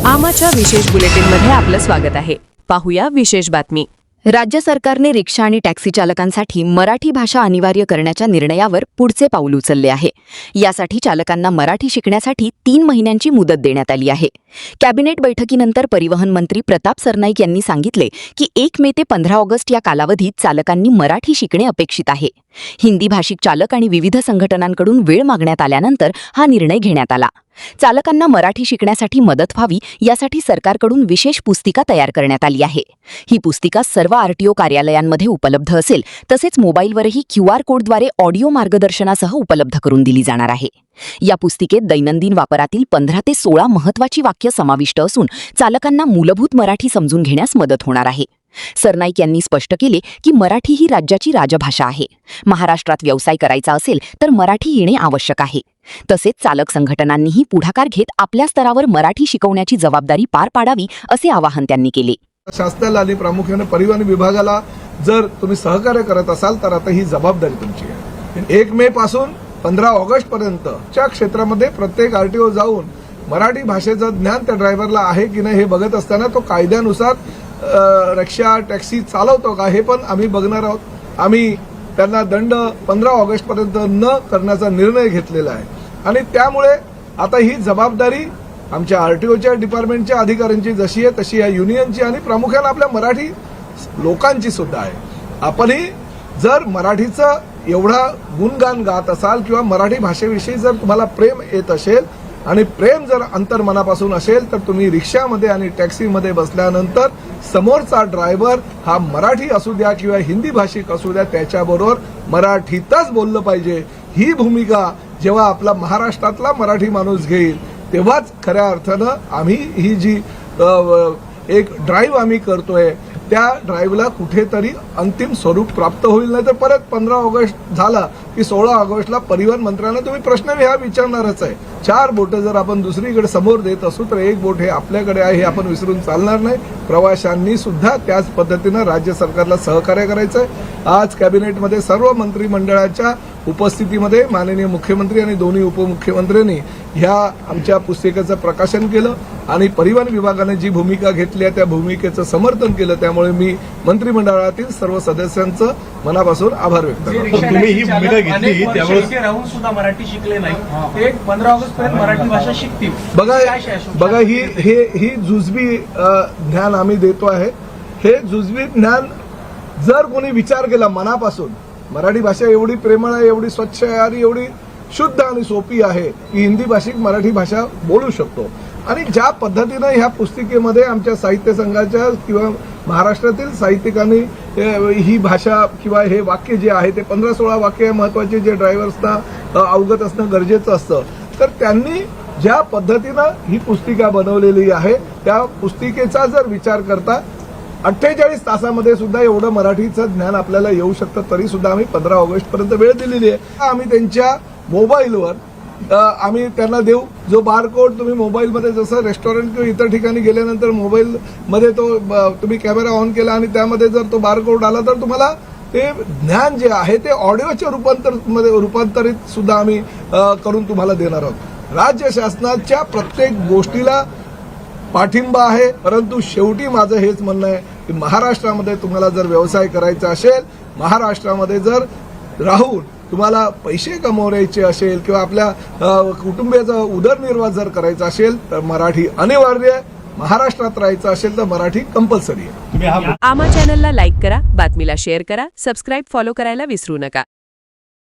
आमाच्या विशेष बुलेटिनमध्ये आपलं स्वागत आहे. पाहूया विशेष बातमी. राज्य सरकारने रिक्षा आणि टॅक्सी चालकांसाठी मराठी भाषा अनिवार्य करण्याच्या निर्णयावर पुढचे पाऊल उचलले आहे. यासाठी चालकांना मराठी शिकण्यासाठी 3 महिन्यांची मुदत देण्यात आली आहे. कॅबिनेट बैठकीनंतर परिवहन मंत्री प्रताप सरनाईक यांनी सांगितले की 1 मे ते 15 ऑगस्ट या कालावधीत चालकांनी मराठी शिकणे अपेक्षित आहे. हिंदी भाषिक चालक आणि विविध संघटनांकडून वेळ मागण्यात आल्यानंतर हा निर्णय घेण्यात आला. चालकांना मराठी शिकण्यासाठी मदत व्हावी यासाठी सरकारकडून विशेष पुस्तिका तयार करण्यात आली आहे. ही पुस्तिका सर्व आरटीओ कार्यालयांमध्ये उपलब्ध असेल, तसेच मोबाईलवरही QR कोडद्वारे ऑडिओ मार्गदर्शनासह उपलब्ध करून दिली जाणार आहे. या पुस्तिकेत दैनंदिन वापरातील 15 ते 16 महत्त्वाची वाक्य समाविष्ट असून चालकांना मूलभूत मराठी समजून घेण्यास मदत होणार आहे. सरनाईक यांनी स्पष्ट केले की मराठी ही राज्याची राजभाषा आहे. महाराष्ट्रात व्यवसाय करायचा असेल तर मराठी येणे आवश्यक आहे. तसेच चालक संघटनांनीही पुढाकार घेत आपल्या स्तरावर मराठी शिकवण्याची जबाबदारी पार पाडावी असे आवाहन त्यांनी केले. शासनाला आणि प्रामुख्याने परिवहन विभागाला जर तुम्ही सहकार्य करत असाल तर आता ही जबाबदारी तुमची आहे. 1 मे पासून 15 ऑगस्ट पर्यंतच्या क्षेत्रामध्ये प्रत्येक आरटीओ जाऊन मराठी भाषेचं ज्ञान त्या ड्रायव्हरला आहे की नाही हे बघत असताना तो कायद्यानुसार रिक्षा टॅक्सी चालवतो का हे पण आम्ही बघणार आहोत. आम्ही त्यांना दंड 15 ऑगस्ट पर्यंत न करण्याचा निर्णय घेतलेला आहे आणि त्यामुळे आता ही जबाबदारी आमच्या आरटीओच्या डिपार्टमेंटच्या अधिकाऱ्यांची जशी आहे तशी या युनियनची आणि प्रामुख्याने आपल्या मराठी लोकांची सुद्धा आहे. आपणही जर मराठीचं एवढा गुणगान गात असाल किंवा मराठी भाषेविषयी जर तुम्हाला प्रेम येत असेल आणि प्रेम जर अंतर्मनापासून असेल तर तुम्ही रिक्षामध्ये आणि टॅक्सीमध्ये बसल्यानंतर समोरचा ड्रायव्हर हा मराठी असू द्या किंवा हिंदी भाषिक असू द्या त्याच्याबरोबर मराठीतच बोललं पाहिजे. ही भूमिका जेव्हा आपला महाराष्ट्रातला मराठी माणूस घेईल तेव्हाच खऱ्या अर्थानं आम्ही ही जी एक ड्राईव्ह आम्ही करतोय त्या ड्राईव्हला कुठेतरी अंतिम स्वरूप प्राप्त होईल. नाही तर परत 15 ऑगस्ट झाला की 16 ऑगस्टला परिवहन मंत्र्यांना तुम्ही प्रश्न हा विचारणारच आहे. 4 बोटं जर आपण दुसरीकडे समोर देत असू तर 1 बोट हे आपल्याकडे आहे हे आपण विसरून चालणार नाही. प्रवाशांनी सुद्धा त्याच पद्धतीनं राज्य सरकारला सहकार्य करायचं आहे. आज कॅबिनेटमध्ये सर्व मंत्रिमंडळाच्या उपस्थितीमध्ये माननीय मुख्यमंत्री आणि दोन्ही उपमुख्यमंत्र्यांनी ह्या आमच्या पुस्तिकेचं प्रकाशन केलं आणि परिवहन विभागाने जी भूमिका घेतली आहे त्या भूमिकेचं समर्थन केलं. त्यामुळे मी मंत्रिमंडळातील सर्व सदस्यांचं मनापासून आभार व्यक्त करतो. तुम्ही ही भूमिका घेतली त्यामुळे राहून सुद्धा मराठी शिकले नाही ते 15 ऑगस्ट पर्यंत मराठी भाषा शिकतील. बघा ही जुजबी ज्ञान आम्ही देतो आहे. हे जुजबी ज्ञान जर कोणी विचार केला मनापासून मराठी भाषा एवढी प्रेमळ आहे, एवढी स्वच्छ आहे आणि एवढी शुद्ध आणि सोपी आहे की हिंदी भाषिक मराठी भाषा बोलू शकतो. आणि ज्या पद्धतीनं ह्या पुस्तिकेमध्ये आमच्या साहित्य संघाच्या किंवा महाराष्ट्रातील साहित्यिकांनी ही भाषा किंवा हे वाक्य जे आहे ते 15-16 वाक्य महत्वाचे जे ड्रायव्हर्सना अवगत असणं गरजेचं असतं तर त्यांनी ज्या पद्धतीनं ही पुस्तिका बनवलेली आहे त्या पुस्तिकेचा जर विचार करता 48 तासामध्ये सुद्धा एवढं मराठीचं ज्ञान आपल्याला येऊ शकतं तरी सुद्धा आम्ही 15 ऑगस्ट पर्यंत वेळ दिलेली आहे. आम्ही त्यांच्या मोबाईलवर आम्ही त्यांना देऊ जो बारकोड तुम्ही मोबाईलमध्ये जसं रेस्टॉरंट किंवा इतर ठिकाणी गेल्यानंतर मोबाईलमध्ये तो तुम्ही कॅमेरा ऑन केला आणि त्यामध्ये जर तो बारकोड आला तर तुम्हाला ते ज्ञान जे आहे ते ऑडिओच्या रूपांतरित सुद्धा आम्ही करून तुम्हाला देणार आहोत. राज्य शासनाच्या प्रत्येक गोष्टीला पाठिंबा आहे परंतु शेवटी माझं हेच म्हणणं आहे की महाराष्ट्रामध्ये तुम्हाला जर व्यवसाय करायचा असेल, महाराष्ट्रामध्ये जर राहून तुम्हाला पैसे कमवायचे असेल किंवा आपल्या कुटुंबियाचा उदरनिर्वाह जर करायचा असेल तर मराठी अनिवार्य आहे. महाराष्ट्रात राहायचं असेल तर मराठी कंपल्सरी आहे. आमा चॅनलला लाईक करा, बातमीला शेअर करा, सबस्क्राईब फॉलो करायला विसरू नका.